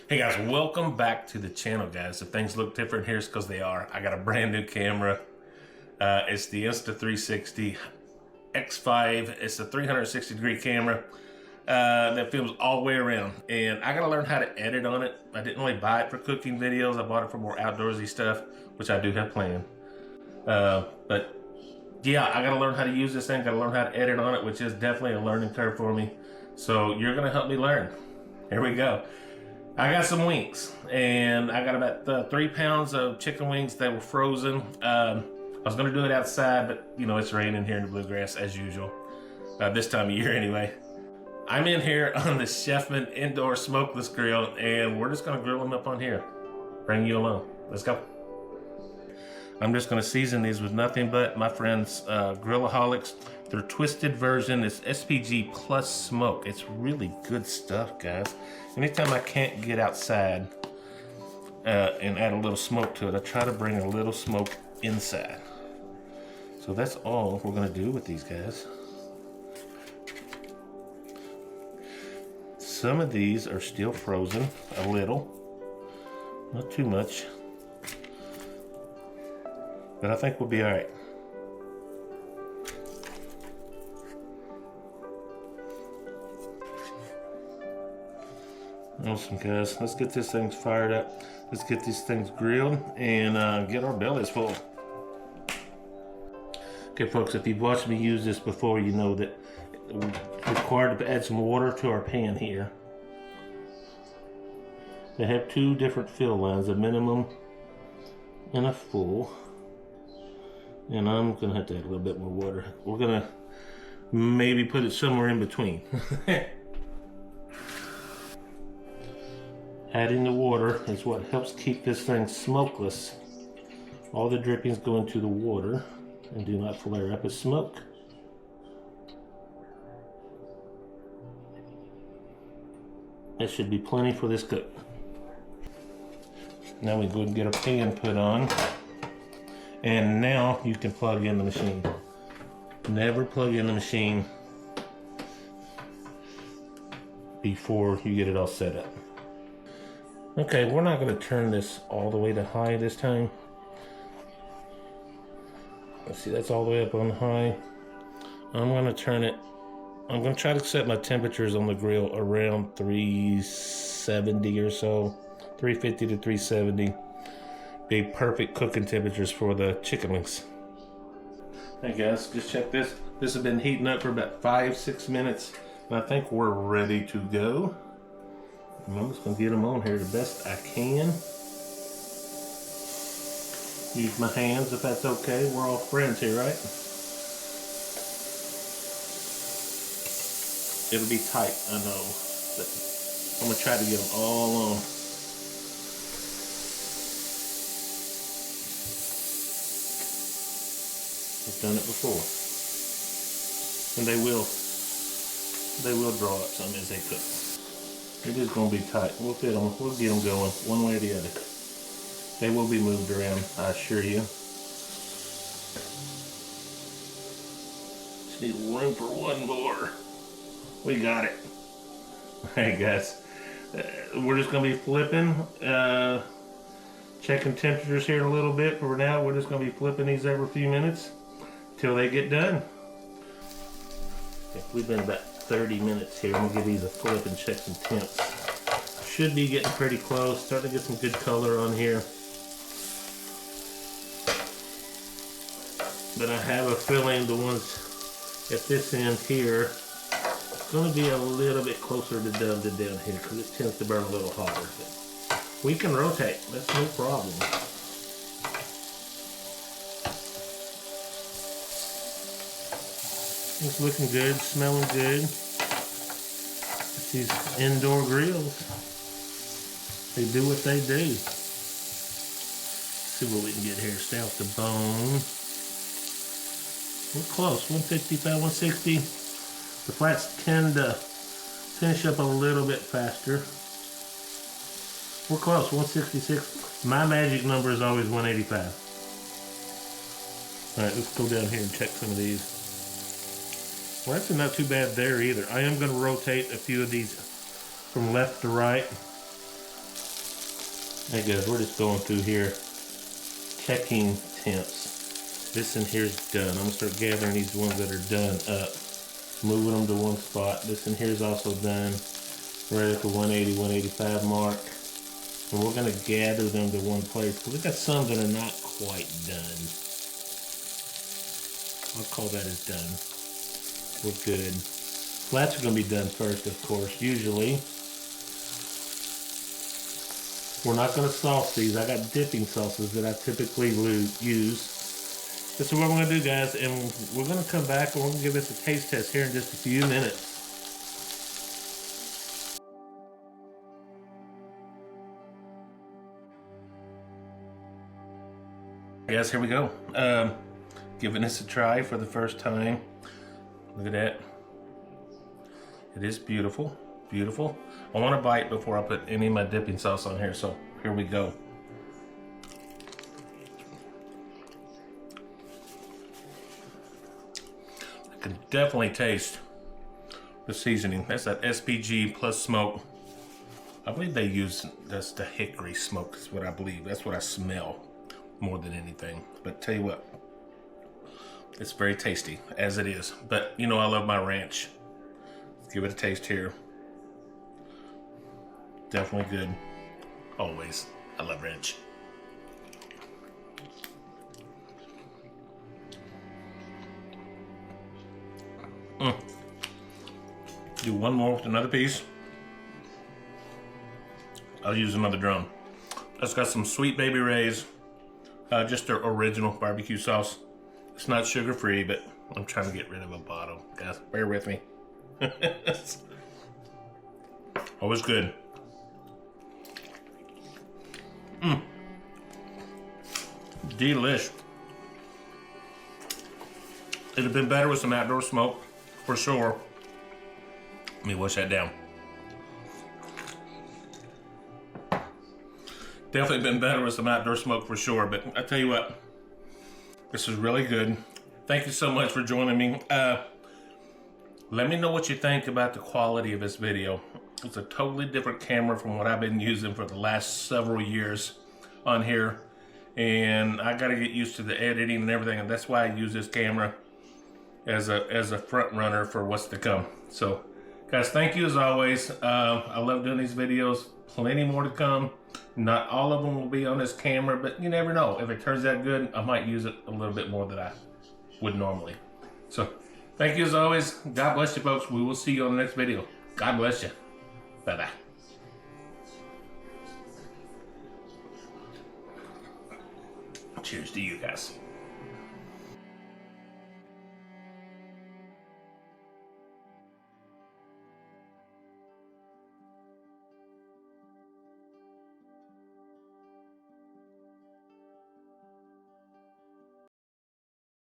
Hey guys, welcome back to the channel, guys. If things look different here, it's because they are. I got a brand new camera. It's the Insta360 X5. It's a 360 degree camera that films all the way around. And I gotta learn how to edit on it. I didn't really buy it for cooking videos. I bought it for more outdoorsy stuff, which I do have planned. But yeah, I gotta learn how to use this thing. Gotta learn how to edit on it, which is definitely a learning curve for me. So you're gonna help me learn. Here we go. I got some wings, and I got about 3 pounds of chicken wings that were frozen. I was gonna do it outside, but you know, it's raining here in the bluegrass as usual, this time of year anyway. I'm in here on the Chefman indoor smokeless grill, and we're just gonna grill them up on here. Bring you along. Let's go. I'm just gonna season these with nothing but my friend's Grillaholics. Their twisted version is SPG plus smoke. It's really good stuff, guys. Anytime I can't get outside and add a little smoke to it, I try to bring a little smoke inside. So that's all we're gonna do with these guys. Some of these are still frozen, a little, not too much, but I think we'll be all right. Awesome, guys. Let's get this thing fired up. Let's get these things grilled and get our bellies full. Okay, folks, if you've watched me use this before, you know that we're required to add some water to our pan here. They have 2 different fill lines, a minimum and a full. And I'm going to have to add a little bit more water. We're going to maybe put it somewhere in between. Adding the water is what helps keep this thing smokeless. All the drippings go into the water and do not flare up as smoke. That should be plenty for this cook. Now we go and get our pan put on. And now you can plug in the machine. Never plug in the machine before you get it all set up. Okay, we're not going to turn this all the way to high this time. Let's see, that's all the way up on high. I'm going to turn it, I'm going to try to set my temperatures on the grill around 370 or so, 350 to 370. Be perfect cooking temperatures for the chicken wings. Hey guys, just check this. This has been heating up for about 5-6 minutes, and I think we're ready to go. I'm just going to get them on here the best I can. Use my hands if that's okay. We're all friends here, right? It'll be tight, I know. But I'm going to try to get them all on. I've done it before. And they will draw up some as they cook. It is going to be tight. We'll fit them. We'll get them going one way or the other. They will be moved around, I assure you. Just need room for one more. We got it. Hey guys, we're just going to be flipping, checking temperatures here in a little bit. For now, we're just going to be flipping these every few minutes till they get done. Okay, we've been about 30 minutes here. I'm gonna give these a flip and check some temps. Should be getting pretty close. Starting to get some good color on here. But I have a feeling the ones at this end here are gonna be a little bit closer to done than down here because it tends to burn a little hotter. But we can rotate. That's no problem. It's looking good, smelling good. It's these indoor grills. They do what they do. Let's see what we can get here. Stay off the bone. We're close, 155, 160. The flats tend to finish up a little bit faster. We're close, 166. My magic number is always 185. All right, let's go down here and check some of these. Well, that's not too bad there either. I am going to rotate a few of these from left to right Hey guys, we're just going through here, checking temps. This in here's done. I'm gonna start gathering these ones that are done up, moving them to one spot. This in here is also done, right at the 180, 185 mark. And we're gonna gather them to one place because we got some that are not quite done. I'll call that as done. We're good. Flats are gonna be done first, of course, usually. We're not gonna sauce these. I got dipping sauces that I typically use. This is what we're gonna do, guys, and we're gonna come back and we're gonna give this a taste test here in just a few minutes. Guys, here we go. Giving this a try for the first time. Look at that. It is beautiful, beautiful. I want to bite before I put any of my dipping sauce on here, so here we go. I can definitely taste the seasoning. That's that SPG plus smoke. I believe they use, that's the hickory smoke, that's what I believe. That's what I smell more than anything. But tell you what, it's very tasty, as it is. But, you know, I love my ranch. Let's give it a taste here. Definitely good. Always. I love ranch. Do one more with another piece. I'll use another drum. It's got some Sweet Baby Ray's, just their original barbecue sauce. It's not sugar-free, but I'm trying to get rid of a bottle. Guys, bear with me. Always good. Delish. It'd have been better with some outdoor smoke, for sure. Let me wash that down. Definitely been better with some outdoor smoke, for sure. But I tell you what, this is really good. Thank you so much for joining me. Let me know what you think about the quality of this video. It's a totally different camera from what I've been using for the last several years on here. And I gotta get used to the editing and everything, and that's why I use this camera as a front runner for what's to come. So guys, thank you as always. I love doing these videos. Plenty more to come. Not all of them will be on this camera, but you never know. If it turns out good, I might use it a little bit more than I would normally. So thank you as always. God bless you, folks. We will see you on the next video. God bless you. Bye-bye. Cheers to you guys.